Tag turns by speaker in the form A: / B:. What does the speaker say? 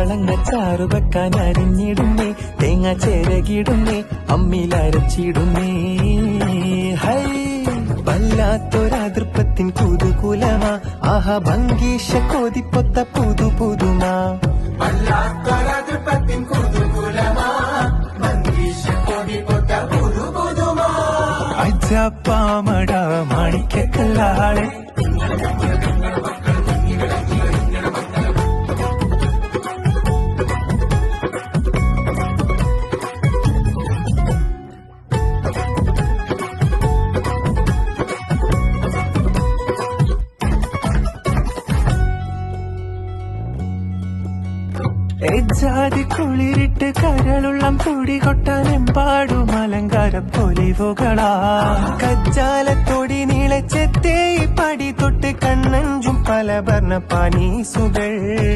A: കുമ്പളങ്ങ ചാറു വെക്കാൻ അരിഞ്ഞിടുന്നേ, തേങ്ങ ചേരകിടുന്നേ, അമ്മിലരച്ചിടുന്നേ. ഹൈ വല്ലാത്തൊരതൃപ്പത്തിൻ കുതുകുലമാ, ആഹാ ഭംഗീഷ കൊതിപ്പൊത്ത പുതു പുതുമാ. വല്ലാത്തൊരതൃപ്പത്തിൻ കുതുകുലമാ, ഭംഗീഷ കൊതിപ്പൊത്ത പുതു പുതുമാ. അജപ്പാമട മാണിക്കല്ലാളെ ജാതി കുളിരിട്ട് കരളുള്ളം കൂടി കൊട്ടാനെമ്പാടും അലങ്കാര പൊലിവുകളാ. കജ്ജാലത്തൊടി നീളച്ചെത്തേ പടി തൊട്ട് കണ്ണഞ്ചും പല വർണ്ണ പാനീസുകൾ.